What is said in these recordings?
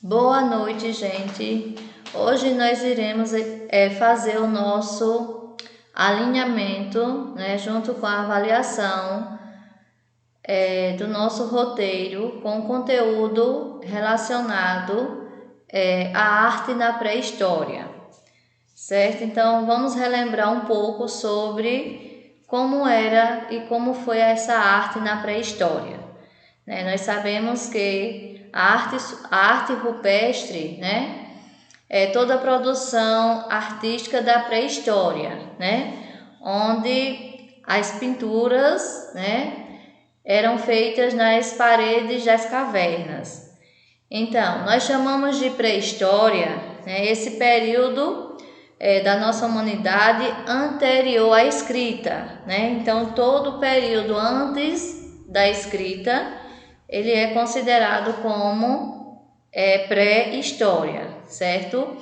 Boa noite, gente. Hoje nós iremos fazer o nosso alinhamento, né, junto com a avaliação do nosso roteiro com conteúdo relacionado à arte na pré-história, certo? Então vamos relembrar um pouco sobre como era e como foi essa arte na pré-história. Nós sabemos que a arte rupestre, né, é toda a produção artística da pré-história, né, onde as pinturas, né, eram feitas nas paredes das cavernas. Então, nós chamamos de pré-história, né, esse período da nossa humanidade anterior à escrita, né? Então, todo o período antes da escrita ele é considerado como pré-história, certo?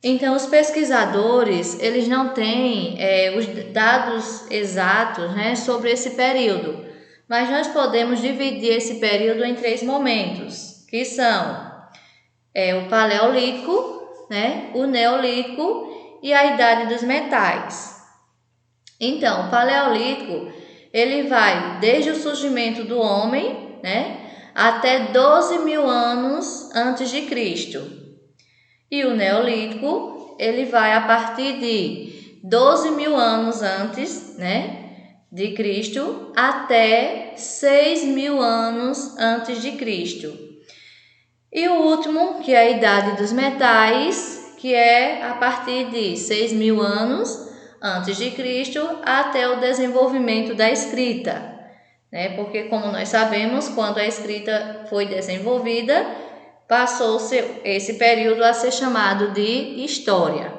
Então, os pesquisadores, eles não têm os dados exatos, né, sobre esse período, mas nós podemos dividir esse período em 3 momentos, que são o Paleolítico, né, o Neolítico e a Idade dos Metais. Então, o Paleolítico, ele vai desde o surgimento do homem, né, até 12.000 anos antes de Cristo. E o Neolítico, ele vai a partir de 12.000 anos antes, né, de Cristo até 6.000 anos antes de Cristo. E o último, que é a Idade dos Metais, que é a partir de 6.000 anos antes de Cristo até o desenvolvimento da escrita, né? Porque, como nós sabemos, quando a escrita foi desenvolvida, passou-se esse período a ser chamado de história.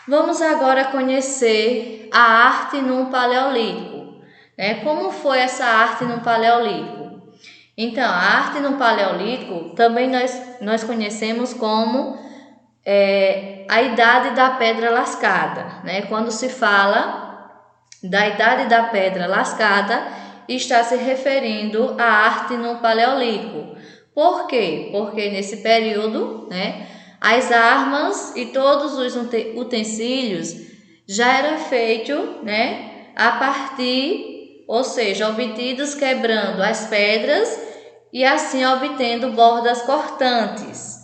Vamos agora conhecer a arte no Paleolítico, né? Como foi essa arte no Paleolítico? Então, a arte no Paleolítico também nós conhecemos como a Idade da Pedra Lascada, né? Quando se fala da Idade da Pedra Lascada, está se referindo à arte no Paleolítico. Por quê? Porque nesse período, né, as armas e todos os utensílios já eram feitos, né, a partir, ou seja, obtidos quebrando as pedras e assim obtendo bordas cortantes.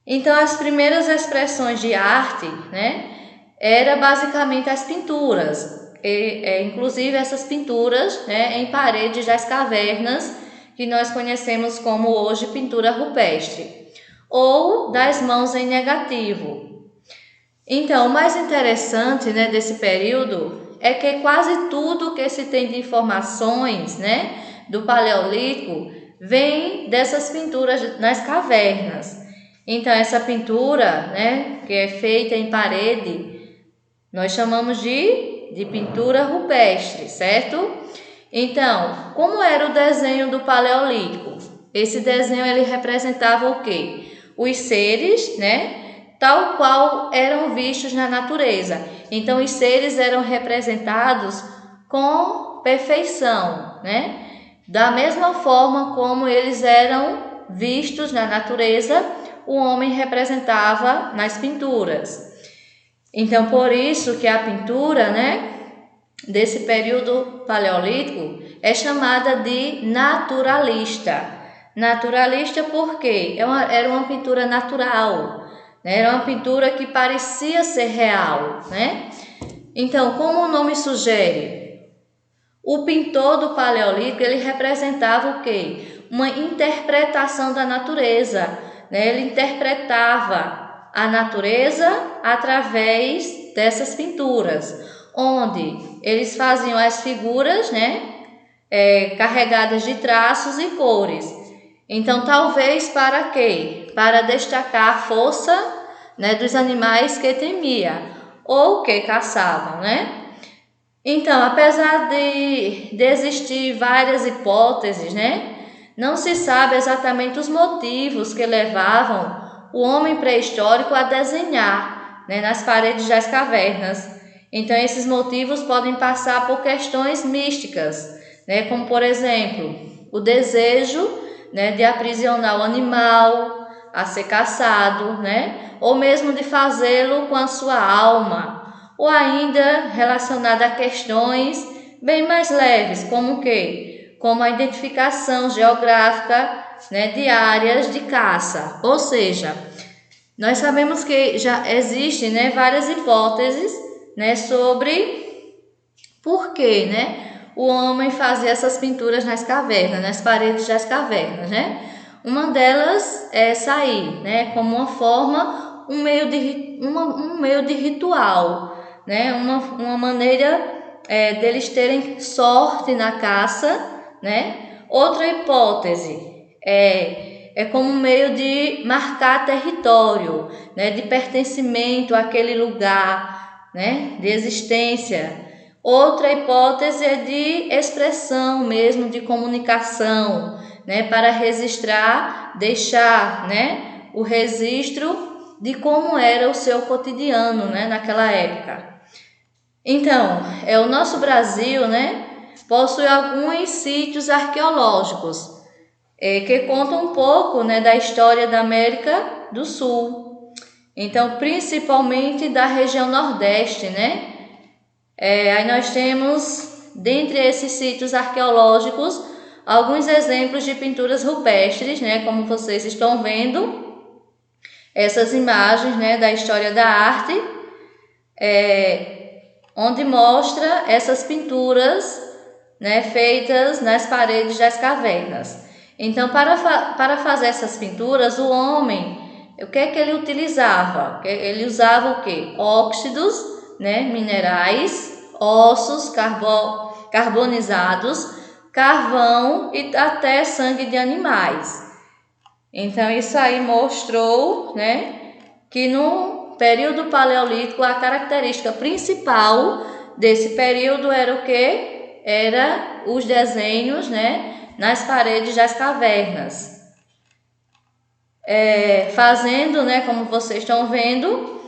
Então, as primeiras expressões de arte, né, era basicamente as pinturas, inclusive essas pinturas, né, em paredes das cavernas, que nós conhecemos como hoje pintura rupestre, ou das mãos em negativo. Então, o mais interessante, né, desse período é que quase tudo que se tem de informações, né, do Paleolítico vem dessas pinturas nas cavernas. Então, essa pintura, né, que é feita em parede, nós chamamos de pintura rupestre, certo? Então, como era o desenho do Paleolítico? Esse desenho ele representava o quê? Os seres, né, tal qual eram vistos na natureza. Então, os seres eram representados com perfeição, né? Da mesma forma como eles eram vistos na natureza, o homem representava nas pinturas. Então, por isso que a pintura, né, desse período paleolítico é chamada de naturalista. Naturalista porque era uma pintura natural, né? Era uma pintura que parecia ser real, né? Então, como o nome sugere, o pintor do Paleolítico ele representava o quê? Uma interpretação da natureza, né? Ele interpretava a natureza através dessas pinturas, onde eles faziam as figuras, né? Carregadas de traços e cores. Então, talvez para quê? Para destacar a força, né, dos animais que temia ou que caçavam, né? Então, apesar de existir várias hipóteses, né, não se sabe exatamente os motivos que levavam o homem pré-histórico a desenhar, né, nas paredes das cavernas. Então, esses motivos podem passar por questões místicas, né, como, por exemplo, o desejo né, de aprisionar o animal a ser caçado, né, ou mesmo de fazê-lo com a sua alma, ou ainda relacionada a questões bem mais leves, como o quê? Como a identificação geográfica, né, de áreas de caça. Ou seja, nós sabemos que já existem, né, várias hipóteses, né, sobre por que, né, o homem fazia essas pinturas nas cavernas, nas paredes das cavernas, né? Uma delas é sair, né, como uma forma, um meio de ritual, né, uma maneira deles terem sorte na caça, né? Outra hipótese é como um meio de marcar território, né, de pertencimento àquele lugar, né, de existência. Outra hipótese é de expressão mesmo, de comunicação, né, para registrar, deixar, né, o registro de como era o seu cotidiano, né, naquela época. Então, o nosso Brasil, né, possui alguns sítios arqueológicos que contam um pouco, né, da história da América do Sul. Então, principalmente da região Nordeste, né? Aí nós temos, dentre esses sítios arqueológicos, alguns exemplos de pinturas rupestres, né, como vocês estão vendo, essas imagens, né, da história da arte, onde mostra essas pinturas, né, feitas nas paredes das cavernas. Então, para fazer essas pinturas, o homem, o que é que ele utilizava? Ele usava o quê? Óxidos, né, minerais, ossos carbonizados, carvão e até sangue de animais. Então, isso aí mostrou, né, que no período paleolítico a característica principal desse período era o quê? Era os desenhos, né, nas paredes das cavernas. Fazendo, né, como vocês estão vendo,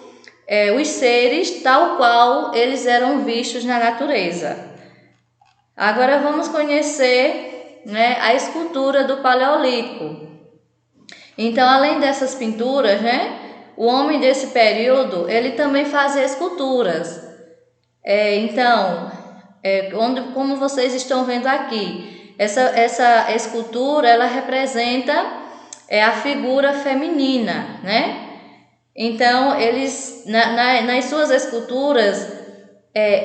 os seres tal qual eles eram vistos na natureza. Agora vamos conhecer, né, a escultura do Paleolítico. Então, além dessas pinturas, né, o homem desse período ele também fazia esculturas. Como vocês estão vendo aqui, essa escultura ela representa a figura feminina, né? Então, eles nas suas esculturas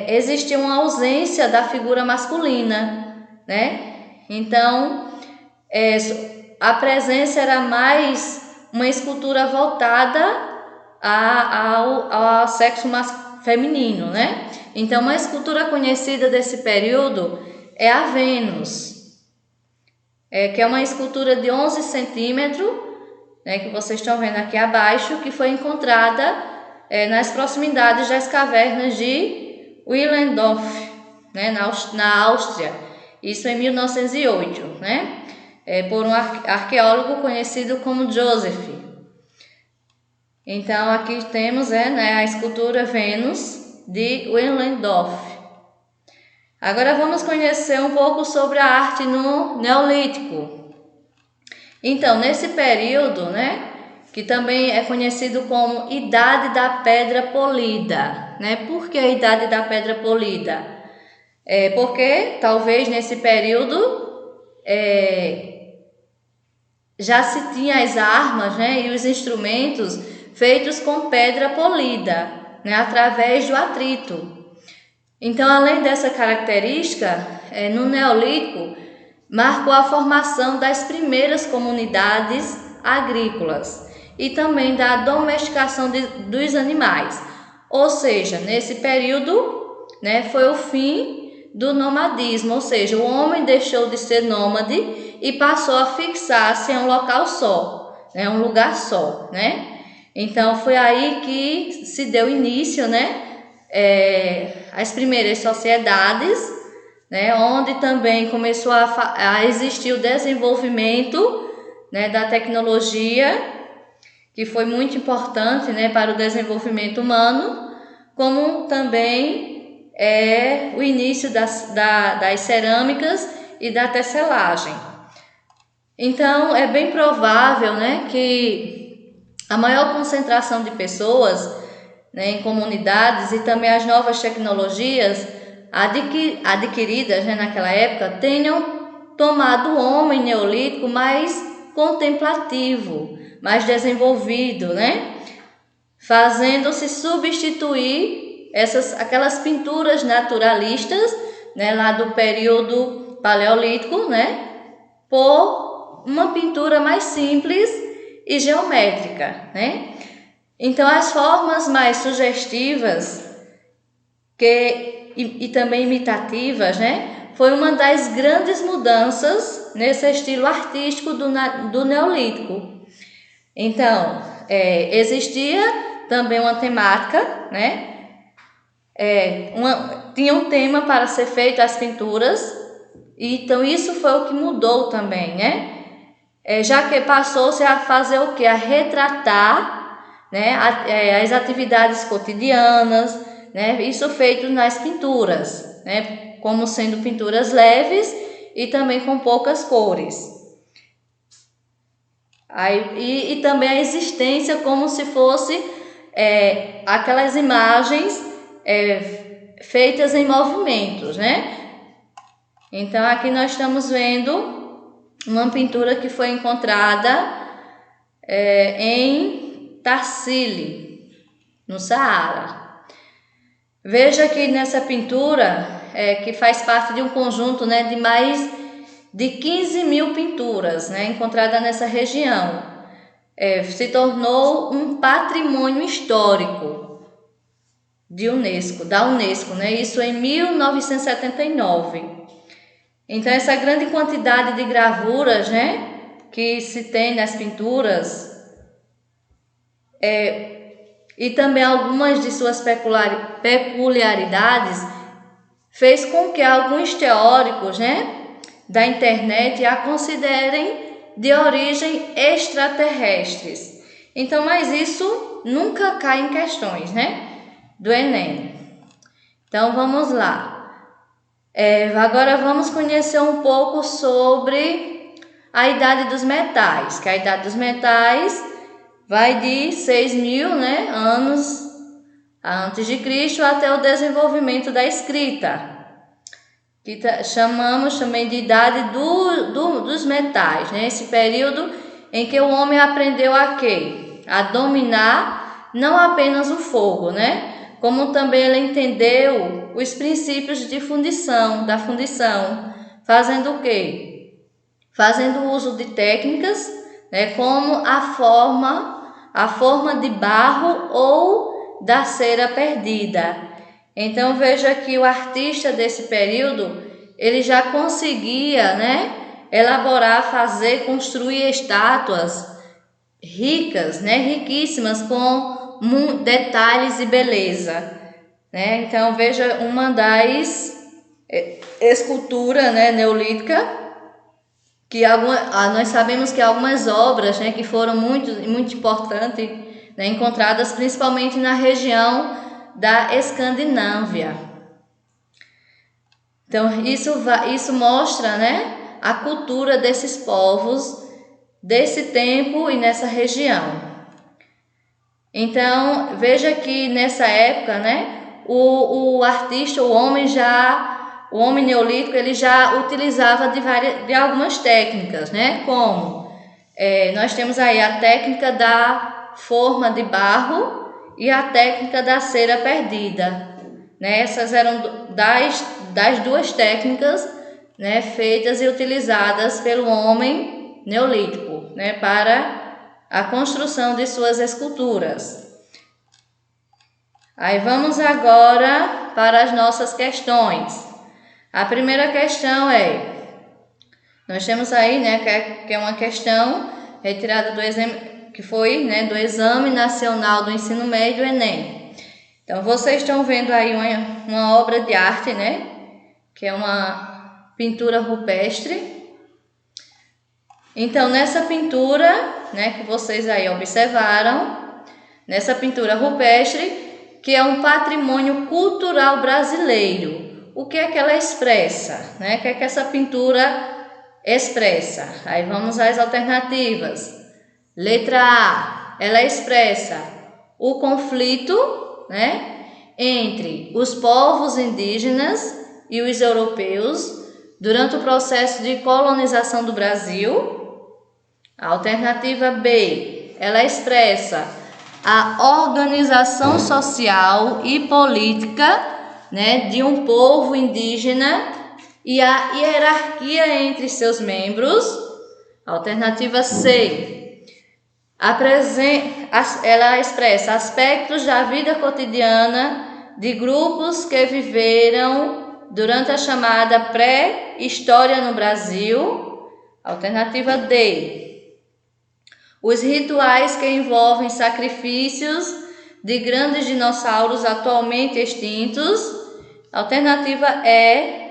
existia uma ausência da figura masculina, né? Então, a presença era mais uma escultura voltada ao sexo feminino, né? Então, uma escultura conhecida desse período é a Vênus, que é uma escultura de 11 centímetros, né, que vocês estão vendo aqui abaixo, que foi encontrada nas proximidades das cavernas de Willendorf, né, na Áustria, isso em 1908, né, por um arqueólogo conhecido como Joseph. Então, aqui temos né, a escultura Vênus de Willendorf. Agora vamos conhecer um pouco sobre a arte no Neolítico. Então, nesse período, né, que também é conhecido como Idade da Pedra Polida, né? Por que a Idade da Pedra Polida? Porque talvez nesse período já se tinha as armas, né, e os instrumentos feitos com pedra polida, né, através do atrito. Então, além dessa característica, no Neolítico marcou a formação das primeiras comunidades agrícolas e também da domesticação dos animais. Ou seja, nesse período, né, foi o fim do nomadismo, ou seja, o homem deixou de ser nômade e passou a fixar-se em um local só, né, um lugar só, né? Então foi aí que se deu início, né, as primeiras sociedades, né, onde também começou a existir o desenvolvimento, né, da tecnologia, que foi muito importante, né, para o desenvolvimento humano, como também o início das cerâmicas e da tecelagem. Então, é bem provável, né, que a maior concentração de pessoas, né, em comunidades e também as novas tecnologias adquiridas, né, naquela época tenham tomado o homem neolítico mais contemplativo, mais desenvolvido, né, fazendo-se substituir aquelas pinturas naturalistas, né, lá do período paleolítico, né, por uma pintura mais simples e geométrica, né? Então, as formas mais sugestivas e também imitativas, né, foi uma das grandes mudanças nesse estilo artístico do Neolítico. Então, existia também uma temática, né? Tinha um tema para ser feito as pinturas, e então isso foi o que mudou também, né? Já que passou-se a fazer o que? A retratar, né, as atividades cotidianas, né, isso feito nas pinturas, né, como sendo pinturas leves e também com poucas cores. E também a existência como se fosse aquelas imagens feitas em movimentos, né? Então aqui nós estamos vendo uma pintura que foi encontrada em Tarsili, no Saara. Veja que nessa pintura, que faz parte de um conjunto, né, de mais de 15 mil pinturas, né, encontrada nessa região, se tornou um patrimônio histórico da Unesco, né, isso em 1979. Então, essa grande quantidade de gravuras, né, que se tem nas pinturas, e também algumas de suas peculiaridades, fez com que alguns teóricos, né, da internet a considerem de origem extraterrestres. Então, mas isso nunca cai em questões, né, do Enem. Então, vamos lá. Agora vamos conhecer um pouco sobre a idade dos metais, que a idade dos metais vai de 6.000, né, anos antes de Cristo até o desenvolvimento da escrita, que chamamos também de idade dos metais, né, esse período em que o homem aprendeu a quê? A dominar não apenas o fogo, né, como também ele entendeu os princípios de da fundição, fazendo o quê? Fazendo uso de técnicas, né, como a forma de barro ou da cera perdida. Então veja que o artista desse período, ele já conseguia, né, elaborar, construir estátuas ricas, né, riquíssimas, com detalhes e beleza, né? Então veja uma das esculturas, né, neolítica, que nós sabemos que algumas obras, né, que foram muito importantes, né, encontradas principalmente na região da Escandinávia. Então isso mostra, né, a cultura desses povos desse tempo e nessa região. Então, veja que nessa época, né, o artista, o homem neolítico, ele já utilizava de algumas técnicas, né, como nós temos aí a técnica da forma de barro e a técnica da cera perdida, né, essas eram das duas técnicas, né, feitas e utilizadas pelo homem neolítico, né, para a construção de suas esculturas. Aí vamos agora para as nossas questões. A primeira questão nós temos aí, né, que é uma questão retirada que foi, né, do Exame Nacional do Ensino Médio, Enem. Então, vocês estão vendo aí uma obra de arte, né, que é uma pintura rupestre. Então, nessa pintura, né, que vocês aí observaram, nessa pintura rupestre, que é um patrimônio cultural brasileiro, o que é que ela expressa, né? O que é que essa pintura expressa. Aí vamos às alternativas. Letra A, ela expressa o conflito, né, entre os povos indígenas e os europeus durante o processo de colonização do Brasil. A alternativa B, ela expressa a organização social e política, né, de um povo indígena e a hierarquia entre seus membros. Alternativa C, ela expressa aspectos da vida cotidiana de grupos que viveram durante a chamada pré-história no Brasil. Alternativa D, os rituais que envolvem sacrifícios de grandes dinossauros atualmente extintos. Alternativa E,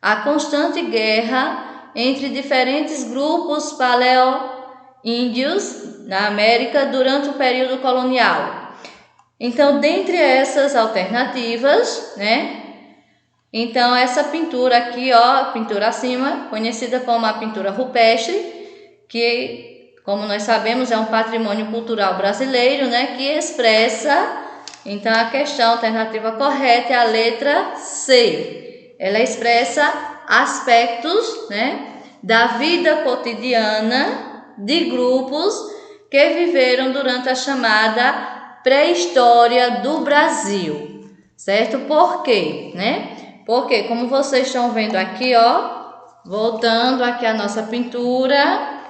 a constante guerra entre diferentes grupos paleo-índios na América durante o período colonial. Então, dentre essas alternativas, né? Então, essa pintura aqui, ó, pintura acima, conhecida como a pintura rupestre, que, como nós sabemos, é um patrimônio cultural brasileiro, né? Que expressa, então, a questão alternativa correta é a letra C. Ela expressa aspectos, né, da vida cotidiana de grupos que viveram durante a chamada pré-história do Brasil, certo? Por quê, né? Porque, como vocês estão vendo aqui, ó, voltando aqui a nossa pintura,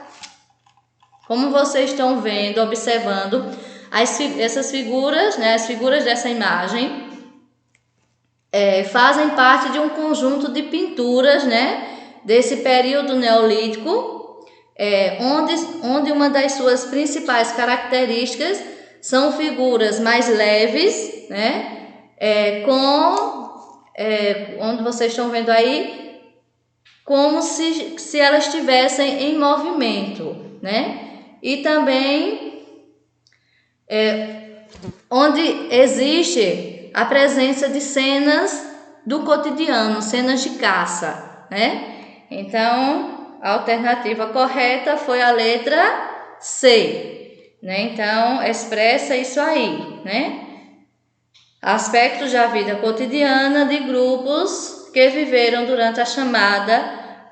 como vocês estão vendo, observando essas figuras, né? As figuras dessa imagem fazem parte de um conjunto de pinturas, né? Desse período neolítico. Onde uma das suas principais características são figuras mais leves, né? Onde vocês estão vendo aí, como se elas estivessem em movimento, né? E também onde existe a presença de cenas do cotidiano, cenas de caça, né? Então, a alternativa correta foi a letra C, né? Então, expressa isso aí, né? Aspectos da vida cotidiana de grupos que viveram durante a chamada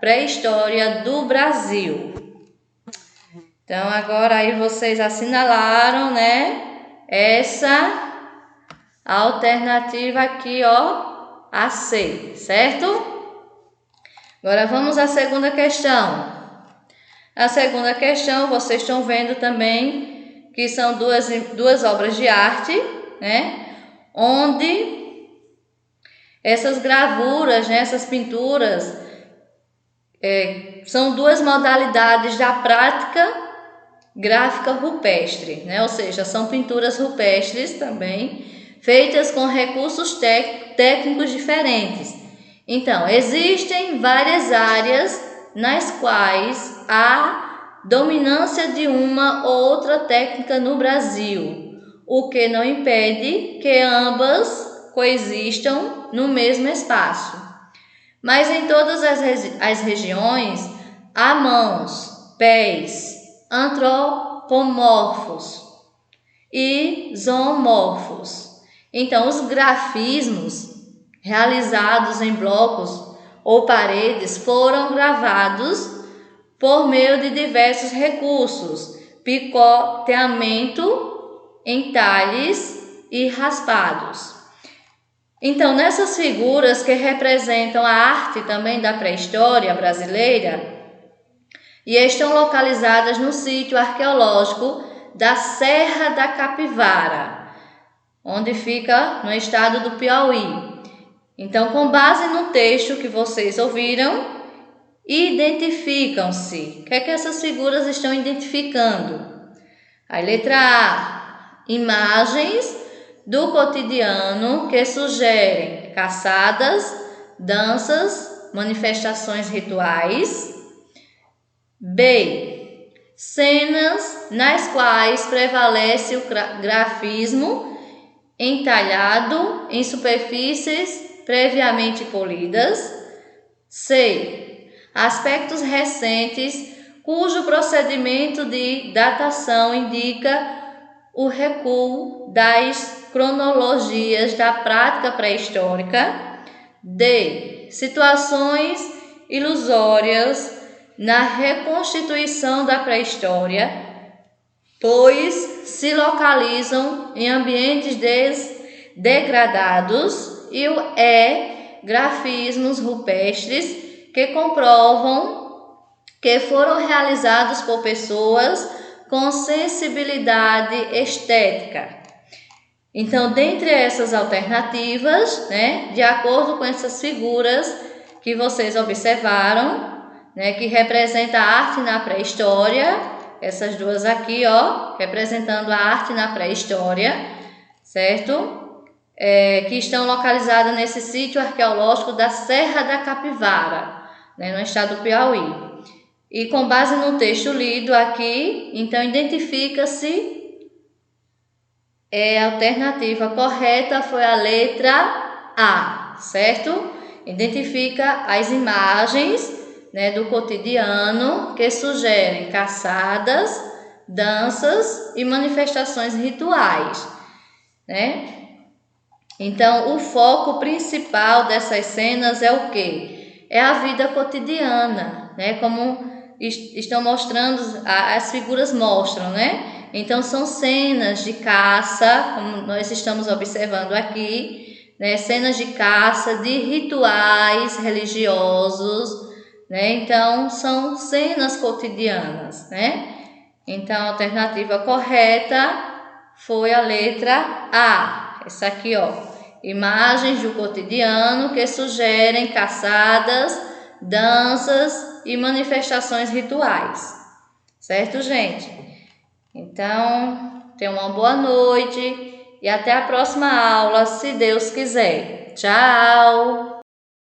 pré-história do Brasil. Então, agora aí vocês assinalaram, né? Essa alternativa aqui, ó, a C, certo? Agora vamos à segunda questão. A segunda questão, vocês estão vendo também que são duas obras de arte, né? Onde essas gravuras, né, essas pinturas, são duas modalidades da prática gráfica rupestre, né? Ou seja, são pinturas rupestres também, feitas com recursos técnicos diferentes. Então, existem várias áreas nas quais há dominância de uma ou outra técnica no Brasil, o que não impede que ambas coexistam no mesmo espaço. Mas em todas as regiões há mãos, pés, antropomorfos e zoomorfos. Então, os grafismos realizados em blocos ou paredes foram gravados por meio de diversos recursos, picoteamento, entalhes e raspados. Então, nessas figuras que representam a arte também da pré-história brasileira e estão localizadas no sítio arqueológico da Serra da Capivara, onde fica no estado do Piauí. Então, com base no texto que vocês ouviram, identificam-se. O que é que essas figuras estão identificando? A letra A, imagens do cotidiano que sugerem caçadas, danças, manifestações rituais. B, cenas nas quais prevalece o grafismo entalhado em superfícies previamente polidas. C, aspectos recentes cujo procedimento de datação indica o recuo das cronologias da prática pré-histórica. D. Situações ilusórias na reconstituição da pré-história, pois se localizam em ambientes degradados. E o E. Grafismos rupestres que comprovam que foram realizados por pessoas com sensibilidade estética. Então, dentre essas alternativas, de acordo com essas figuras que vocês observaram, que representa a arte na pré-história, essas duas aqui, representando a arte na pré-história, certo? Que estão localizadas nesse sítio arqueológico da Serra da Capivara, no estado do Piauí. E com base no texto lido aqui, então identifica-se, a alternativa correta foi a letra A, certo? Identifica as imagens, do cotidiano que sugerem caçadas, danças e manifestações rituais, Então, o foco principal dessas cenas é o quê? É a vida cotidiana, como estão mostrando, as figuras mostram, Então, são cenas de caça, como nós estamos observando aqui, cenas de caça, de rituais religiosos, Então, são cenas cotidianas, Então, a alternativa correta foi a letra A, essa aqui, Imagens do cotidiano que sugerem caçadas, danças e manifestações rituais, certo, gente? Então, tenham uma boa noite e até a próxima aula, se Deus quiser. Tchau!